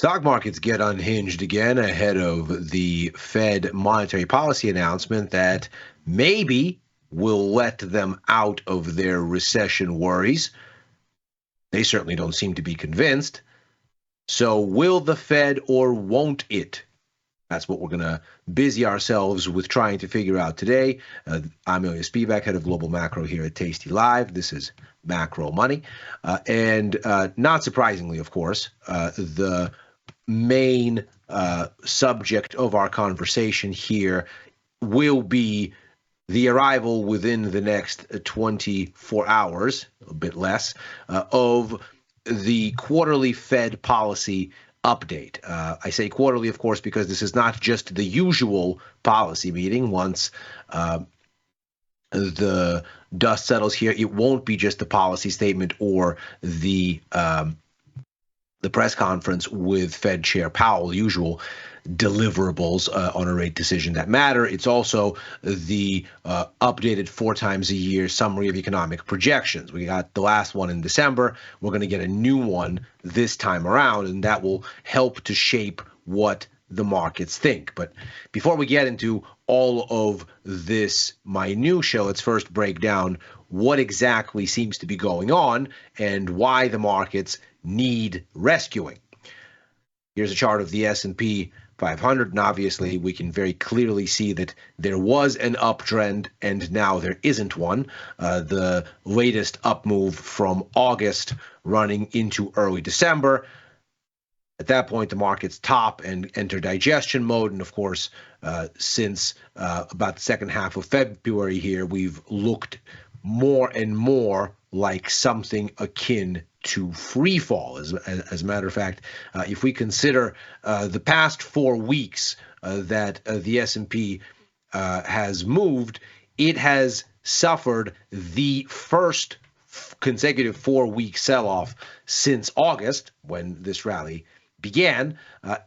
Stock markets get unhinged again ahead of the Fed monetary policy announcement that maybe will let them out of their recession worries. They certainly don't seem to be convinced. So will the Fed or won't it? That's what we're going to busy ourselves with trying to figure out today. I'm Ilya Spivak, head of global macro here at tastylive. This is Macro Money. And not surprisingly, of course, the main subject of our conversation here will be the arrival within the next 24 hours, a bit less, of the quarterly Fed policy update. I say quarterly, of course, because this is not just the usual policy meeting. Once the dust settles here, it won't be just the policy statement or the press conference with Fed Chair Powell, usual deliverables on a rate decision that matter. It's also the updated 4 times a year summary of economic projections. We got the last one in December. We're going to get a new one this time around, and that will help to shape what the markets think. But before we get into all of this minutiae, let's first break down what exactly seems to be going on and why the markets need rescuing. Here's a chart of the S&P 500, and obviously we can very clearly see that there was an uptrend and now there isn't one. The latest up move from August running into early December. At that point, the markets top and enter digestion mode. And of course, since about the second half of February here, we've looked more and more like something akin to free fall. As a matter of fact, if we consider the past 4 weeks that the S&P has moved, it has suffered the first consecutive 4-week sell-off since August, when this rally began,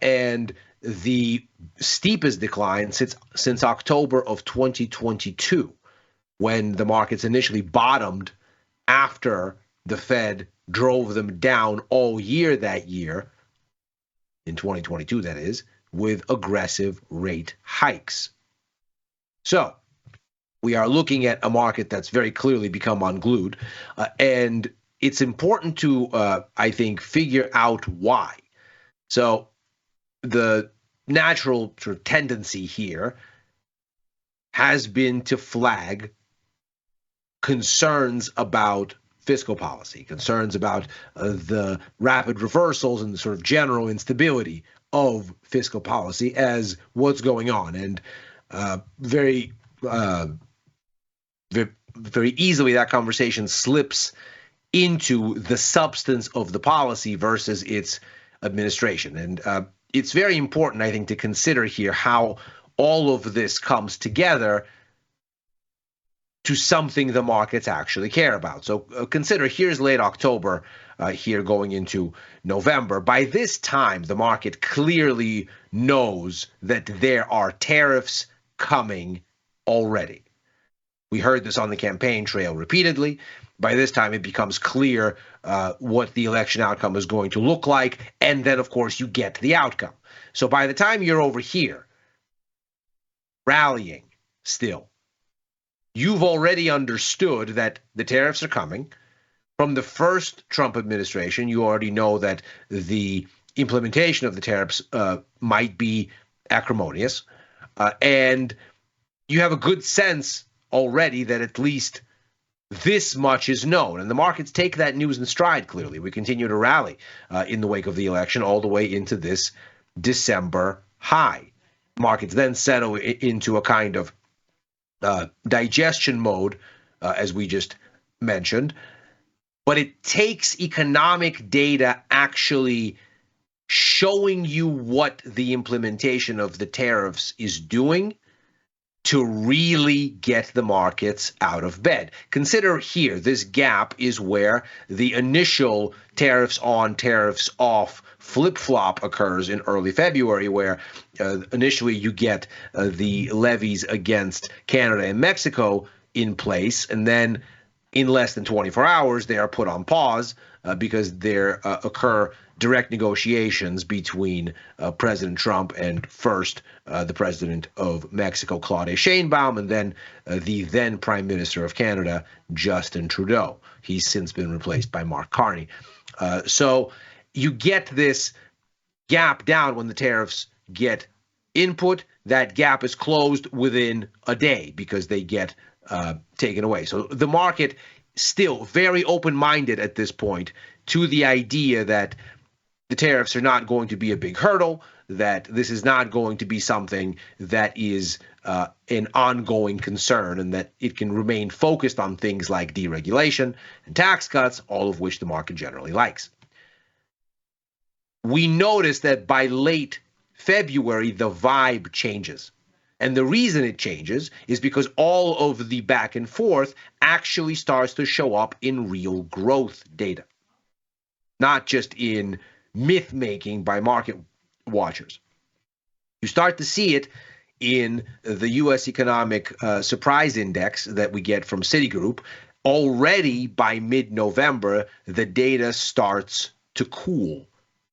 and the steepest decline since October of 2022, when the markets initially bottomed after the Fed drove them down all year that year, in 2022 that is, with aggressive rate hikes. So we are looking at a market that's very clearly become unglued, and it's important to, I think, figure out why. So the natural sort of tendency here has been to flag concerns about fiscal policy, concerns about the rapid reversals and the sort of general instability of fiscal policy as what's going on. And very easily that conversation slips into the substance of the policy versus its administration. And it's very important, I think, to consider here how all of this comes together to something the markets actually care about. So consider, here's late October, here going into November. By this time, the market clearly knows that there are tariffs coming already. We heard this on the campaign trail repeatedly. By this time, it becomes clear what the election outcome is going to look like. And then, of course, you get the outcome. So by the time you're over here, rallying still, you've already understood that the tariffs are coming. From the first Trump administration, you already know that the implementation of the tariffs might be acrimonious. And you have a good sense already that at least this much is known. And the markets take that news in stride, clearly. We continue to rally in the wake of the election all the way into this December high. Markets then settle into a kind of digestion mode, as we just mentioned. But it takes economic data actually showing you what the implementation of the tariffs is doing to really get the markets out of bed. Consider here, this gap is where the initial tariffs on, tariffs off flip-flop occurs in early February, where initially you get the levies against Canada and Mexico in place, and then in less than 24 hours, they are put on pause because there occur direct negotiations between President Trump and first the president of Mexico, Claude Sheinbaum, and then the then Prime Minister of Canada, Justin Trudeau. He's since been replaced by Mark Carney. So you get this gap down when the tariffs get input. That gap is closed within a day because they get taken away. So the market still very open-minded at this point to the idea that the tariffs are not going to be a big hurdle, that this is not going to be something that is an ongoing concern, and that it can remain focused on things like deregulation and tax cuts, all of which the market generally likes. We notice that by late February, the vibe changes. And the reason it changes is because all of the back and forth actually starts to show up in real growth data, not just in myth-making by market watchers. You start to see it in the U.S. Economic Surprise Index that we get from Citigroup. Already by mid-November, the data starts to cool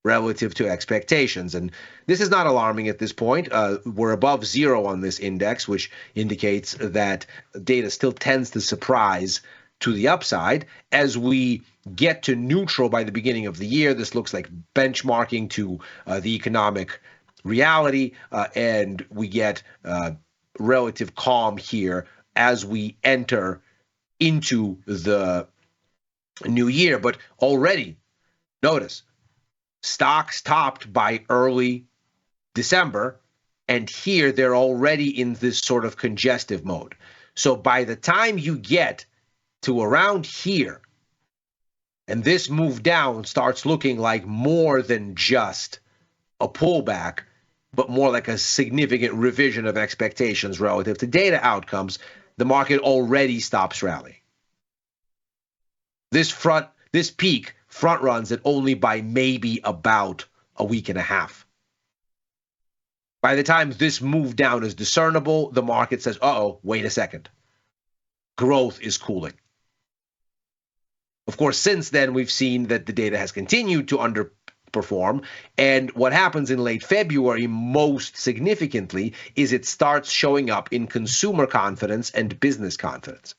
relative to expectations. And this is not alarming at this point. We're above zero on this index, which indicates that data still tends to surprise to the upside. As we get to neutral by the beginning of the year, this looks like benchmarking to the economic reality, and we get relative calm here as we enter into the new year. But already, notice, stocks topped by early December, and here they're already in this sort of congestive mode. So by the time you get to around here, and this move down starts looking like more than just a pullback, but more like a significant revision of expectations relative to data outcomes, the market already stops rallying. This peak front runs it only by maybe about a week and a half. By the time this move down is discernible, the market says, uh-oh, wait a second. Growth is cooling. Of course, since then, we've seen that the data has continued to underperform. And what happens in late February, most significantly, is it starts showing up in consumer confidence and business confidence.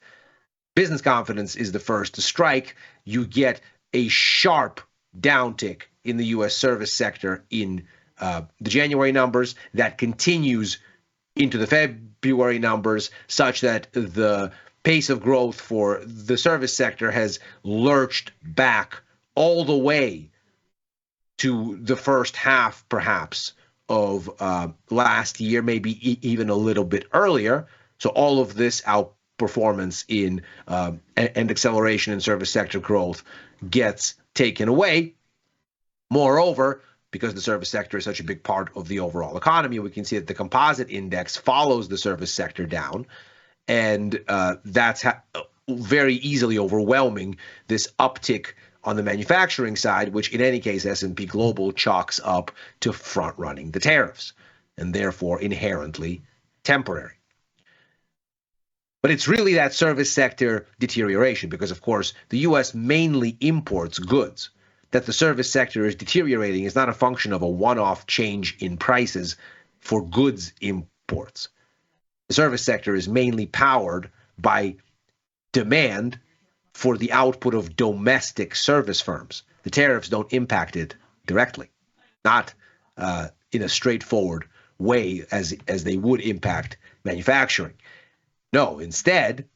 Business confidence is the first to strike. You get a sharp downtick in the U.S. service sector in the January numbers that continues into the February numbers, such that the pace of growth for the service sector has lurched back all the way to the first half, perhaps, of last year, maybe even a little bit earlier. So all of this outperformance in and acceleration in service sector growth gets taken away. Moreover, because the service sector is such a big part of the overall economy, we can see that the composite index follows the service sector down, and that's very easily overwhelming this uptick on the manufacturing side, which in any case S&P Global chalks up to front-running the tariffs, and therefore inherently temporary. But it's really that service sector deterioration, because of course the U.S. mainly imports goods. That the service sector is deteriorating is not a function of a one-off change in prices for goods imports. The service sector is mainly powered by demand for the output of domestic service firms. The tariffs don't impact it directly, not in a straightforward way as they would impact manufacturing. No, instead,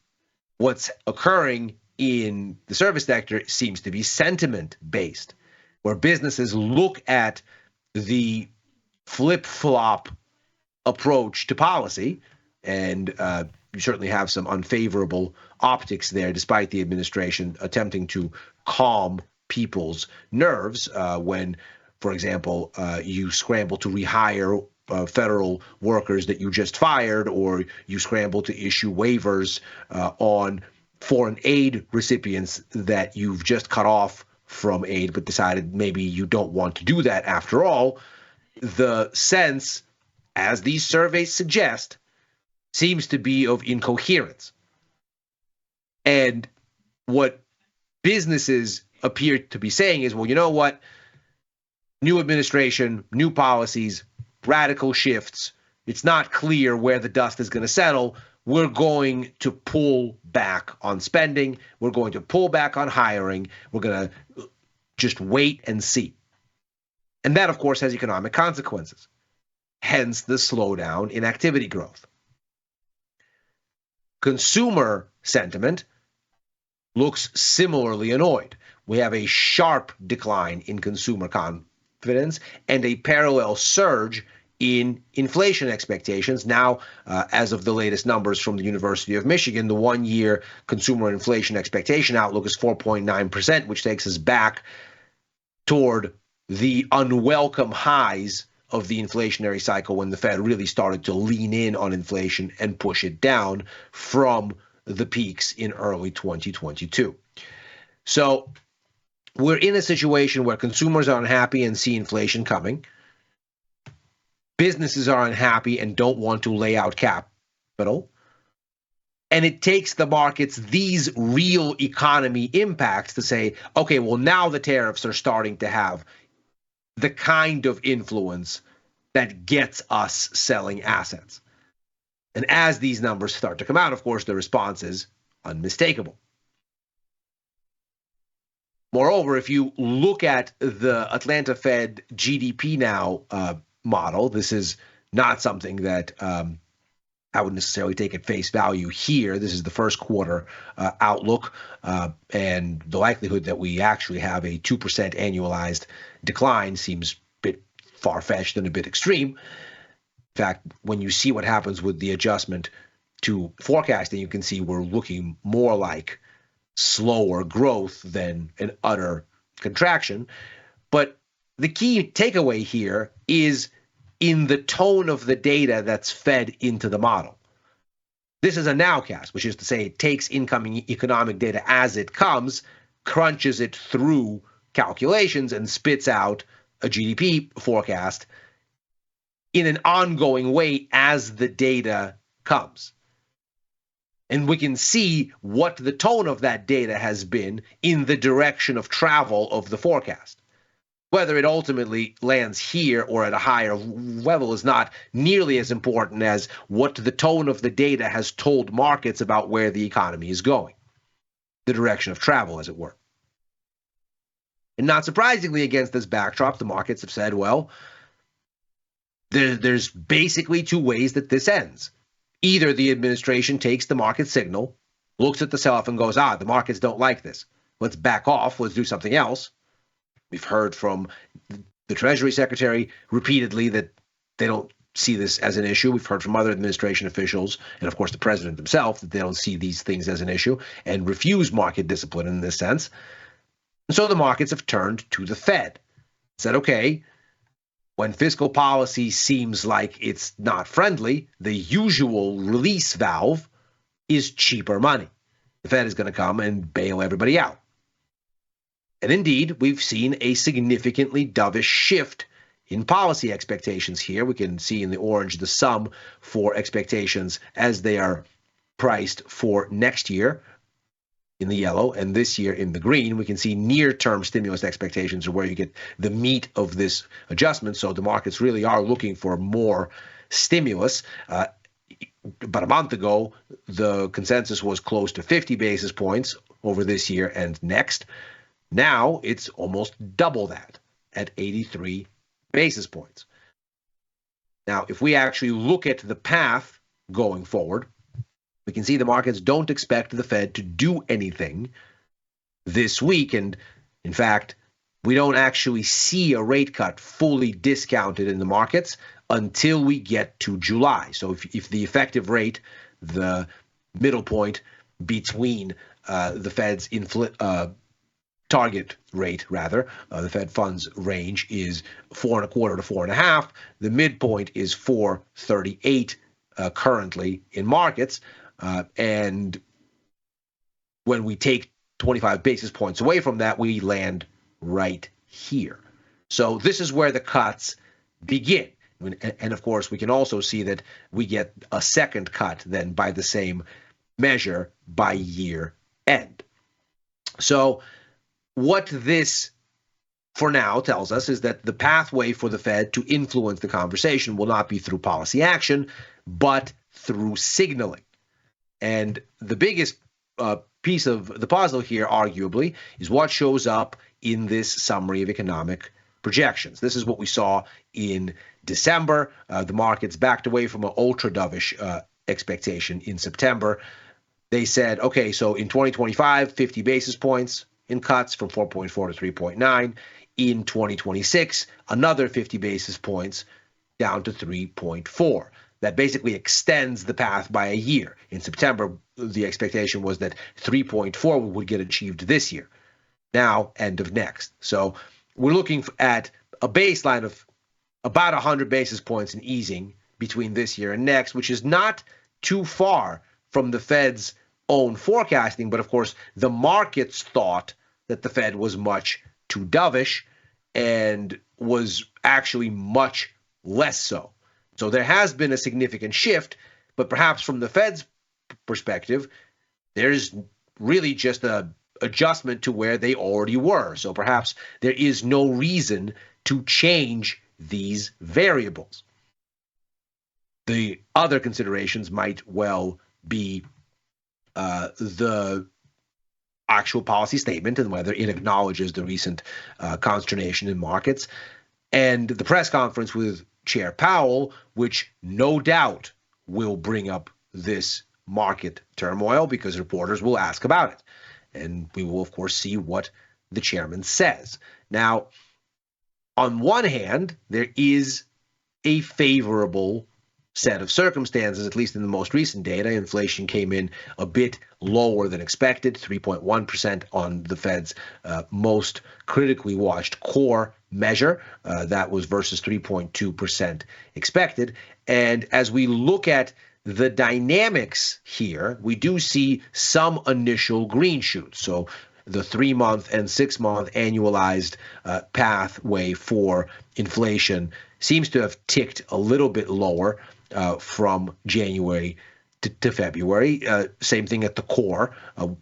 what's occurring in the service sector seems to be sentiment-based, where businesses look at the flip-flop approach to policy, and you certainly have some unfavorable optics there, despite the administration attempting to calm people's nerves when, for example, you scramble to rehire federal workers that you just fired, or you scramble to issue waivers on foreign aid recipients that you've just cut off from aid, but decided maybe you don't want to do that after all. The sense, as these surveys suggest, seems to be of incoherence. And what businesses appear to be saying is, well, you know what? New administration, new policies, radical shifts. It's not clear where the dust is going to settle. We're going to pull back on spending. We're going to pull back on hiring. We're going to just wait and see. And that, of course, has economic consequences, hence the slowdown in activity growth. Consumer sentiment looks similarly annoyed. We have a sharp decline in consumer confidence and a parallel surge in inflation expectations. Now, as of the latest numbers from the University of Michigan, the one-year consumer inflation expectation outlook is 4.9%, which takes us back toward the unwelcome highs of the inflationary cycle when the Fed really started to lean in on inflation and push it down from the peaks in early 2022. So we're in a situation where consumers are unhappy and see inflation coming. Businesses are unhappy and don't want to lay out capital. And it takes the markets these real economy impacts to say, okay, well, now the tariffs are starting to have the kind of influence that gets us selling assets. And as these numbers start to come out, of course, the response is unmistakable. Moreover, if you look at the Atlanta Fed GDP now model, this is not something that I would necessarily take at face value here. This is the first quarter outlook, and the likelihood that we actually have a 2% annualized decline seems a bit far-fetched and a bit extreme. In fact, when you see what happens with the adjustment to forecasting, you can see we're looking more like slower growth than an utter contraction. But the key takeaway here is in the tone of the data that's fed into the model. This is a nowcast, which is to say it takes incoming economic data as it comes, crunches it through calculations, and spits out a GDP forecast in an ongoing way as the data comes. And we can see what the tone of that data has been in the direction of travel of the forecast. Whether it ultimately lands here or at a higher level is not nearly as important as what the tone of the data has told markets about where the economy is going, the direction of travel, as it were. And not surprisingly, against this backdrop, the markets have said, well, there's basically two ways that this ends. Either the administration takes the market signal, looks at the sell-off and goes, the markets don't like this. Let's back off. Let's do something else. We've heard from the Treasury Secretary repeatedly that they don't see this as an issue. We've heard from other administration officials, and of course the president himself, that they don't see these things as an issue and refuse market discipline in this sense. And so the markets have turned to the Fed, said, okay, when fiscal policy seems like it's not friendly, the usual release valve is cheaper money. The Fed is going to come and bail everybody out. And indeed, we've seen a significantly dovish shift in policy expectations here. We can see in the orange the sum for expectations as they are priced for next year in the yellow, and this year in the green. We can see near-term stimulus expectations are where you get the meat of this adjustment. So the markets really are looking for more stimulus. About a month ago, the consensus was close to 50 basis points over this year and next. Now it's almost double that at 83 basis points. Now, if we actually look at the path going forward, we can see the markets don't expect the Fed to do anything this week. And in fact, we don't actually see a rate cut fully discounted in the markets until we get to July. So if the effective rate, the middle point between the Fed's target rate, the Fed funds range is 4.25 to 4.5. The midpoint is 4.38 currently in markets. And when we take 25 basis points away from that, we land right here. So this is where the cuts begin. And of course, we can also see that we get a second cut then by the same measure by year end. So what this for now tells us is that the pathway for the Fed to influence the conversation will not be through policy action, but through signaling. And the biggest piece of the puzzle here, arguably, is what shows up in this summary of economic projections. This is what we saw in December. The markets backed away from an ultra dovish expectation in September. They said, okay, so in 2025, 50 basis points in cuts from 4.4 to 3.9. In 2026, another 50 basis points down to 3.4. That basically extends the path by a year. In September, the expectation was that 3.4 would get achieved this year. Now, end of next. So we're looking at a baseline of about 100 basis points in easing between this year and next, which is not too far from the Fed's own forecasting. But of course, the markets thought that the Fed was much too dovish and was actually much less so. So there has been a significant shift, but perhaps from the Fed's perspective, there's really just a adjustment to where they already were. So perhaps there is no reason to change these variables. The other considerations might well be the actual policy statement and whether it acknowledges the recent consternation in markets, and the press conference with Chair Powell, which no doubt will bring up this market turmoil because reporters will ask about it. And we will, of course, see what the chairman says. Now, on one hand, there is a favorable set of circumstances, at least in the most recent data. Inflation came in a bit lower than expected, 3.1% on the Fed's most critically watched core measure. That was versus 3.2% expected. And as we look at the dynamics here, we do see some initial green shoots. So the 3-month and 6-month annualized pathway for inflation seems to have ticked a little bit lower from January to February. Same thing at the core.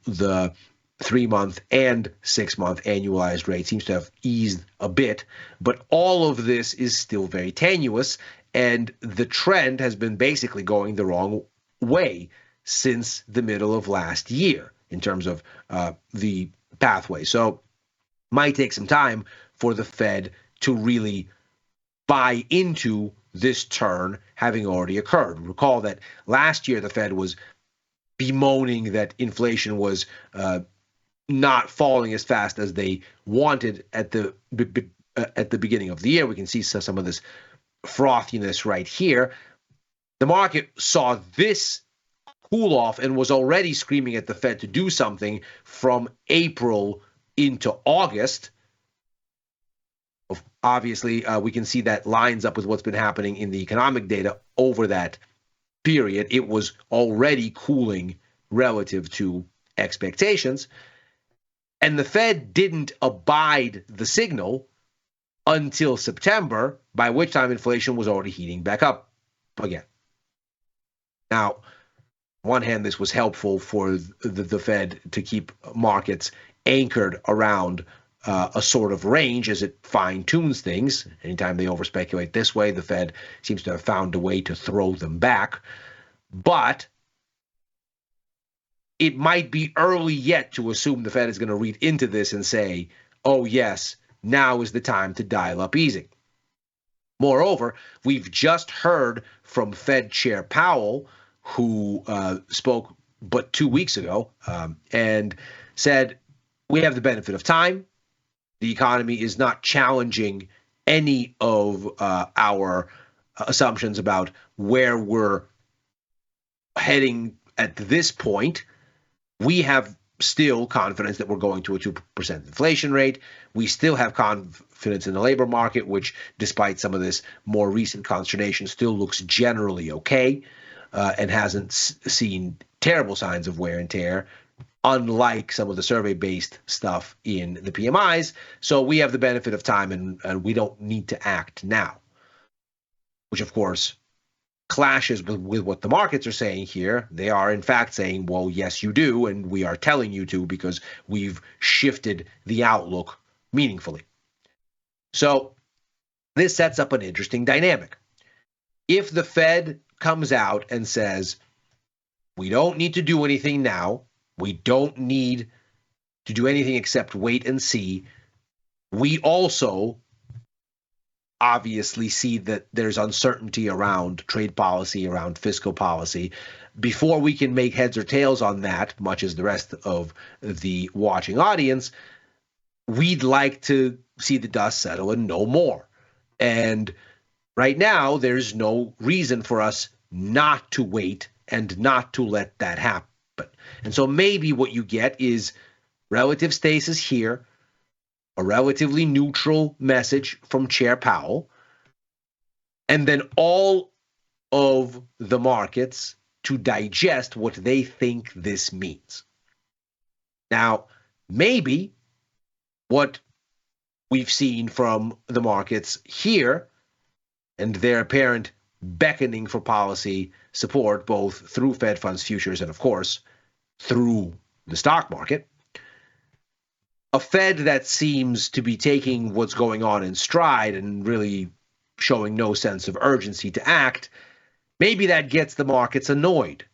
The 3-month and 6-month annualized rate seems to have eased a bit, but all of this is still very tenuous, and the trend has been basically going the wrong way since the middle of last year in terms of the pathway. So might take some time for the Fed to really buy into this turn having already occurred. Recall that last year the Fed was bemoaning that inflation was not falling as fast as they wanted at the beginning of the year. We can see some of this frothiness right here. The market saw this cool off and was already screaming at the Fed to do something from April into August. Obviously, we can see that lines up with what's been happening in the economic data over that period. It was already cooling relative to expectations. And the Fed didn't abide the signal until September, by which time inflation was already heating back up again. Now, on one hand, this was helpful for the Fed to keep markets anchored around a sort of range as it fine-tunes things. Anytime they overspeculate this way, the Fed seems to have found a way to throw them back. But it might be early yet to assume the Fed is going to read into this and say, oh, yes, now is the time to dial up easing. Moreover, we've just heard from Fed Chair Powell, who spoke but 2 weeks ago, and said, we have the benefit of time. The economy is not challenging any of our assumptions about where we're heading at this point. We have still confidence that we're going to a 2% inflation rate. We still have confidence in the labor market, which, despite some of this more recent consternation, still looks generally okay and hasn't seen terrible signs of wear and tear, unlike some of the survey-based stuff in the PMIs. So we have the benefit of time, and we don't need to act now, which, of course, clashes with what the markets are saying here. They are, in fact, saying, well, yes, you do, and we are telling you to because we've shifted the outlook meaningfully. So this sets up an interesting dynamic. If the Fed comes out and says, we don't need to do anything now, we don't need to do anything except wait and see, we also obviously see that there's uncertainty around trade policy, around fiscal policy. Before we can make heads or tails on that, much as the rest of the watching audience, we'd like to see the dust settle and know more. And right now, there's no reason for us not to wait and not to let that happen. And so maybe what you get is relative stasis here, a relatively neutral message from Chair Powell, and then all of the markets to digest what they think this means. Now, maybe what we've seen from the markets here and their apparent beckoning for policy support, both through Fed funds futures and, of course, through the stock market, a Fed that seems to be taking what's going on in stride and really showing no sense of urgency to act, maybe that gets the markets annoyed.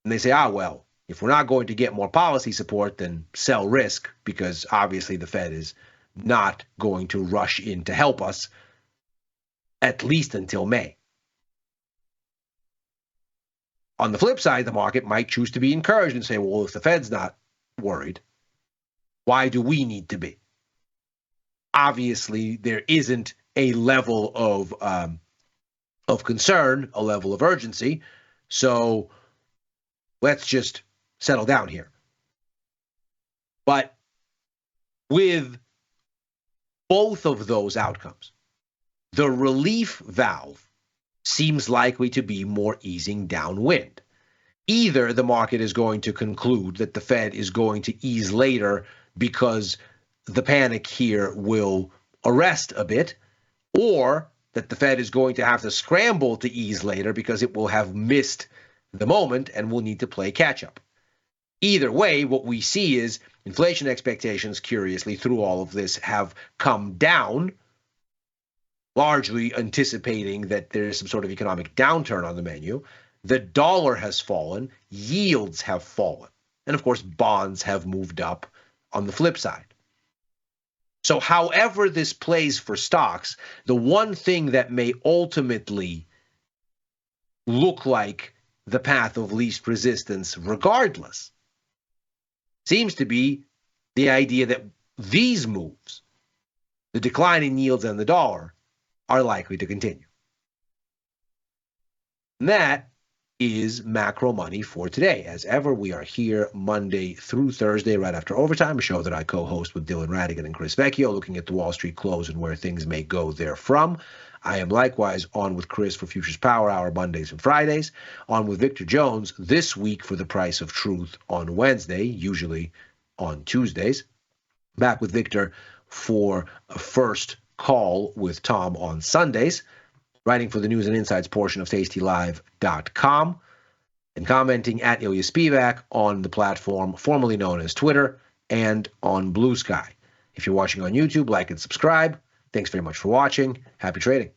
And they say, well, if we're not going to get more policy support, then sell risk, because obviously the Fed is not going to rush in to help us, at least until May. On the flip side, the market might choose to be encouraged and say, well, if the Fed's not worried, why do we need to be? Obviously, there isn't a level of concern, a level of urgency, so let's just settle down here. But with both of those outcomes, the relief valve seems likely to be more easing downwind. Either the market is going to conclude that the Fed is going to ease later because the panic here will arrest a bit, or that the Fed is going to have to scramble to ease later because it will have missed the moment and will need to play catch up. Either way, what we see is inflation expectations, curiously, through all of this have come down, largely anticipating that there's some sort of economic downturn on the menu. The dollar has fallen, yields have fallen, and of course bonds have moved up on the flip side. So however this plays for stocks, the one thing that may ultimately look like the path of least resistance regardless seems to be the idea that these moves, the decline in yields and the dollar, are likely to continue. And that is macro money for today. As ever, we are here Monday through Thursday, right after overtime, a show that I co-host with Dylan Radigan and Chris Vecchio, looking at the Wall Street close and where things may go therefrom. I am likewise on with Chris for Futures Power Hour Mondays and Fridays, on with Victor Jones this week for the Price of Truth on Wednesday, usually on Tuesdays. Back with Victor for a first call with Tom on Sundays, writing for the News and Insights portion of tastylive.com, and commenting at Ilya Spivak on the platform formerly known as Twitter and on Blue Sky. If you're watching on YouTube, like and subscribe. Thanks very much for watching. Happy trading.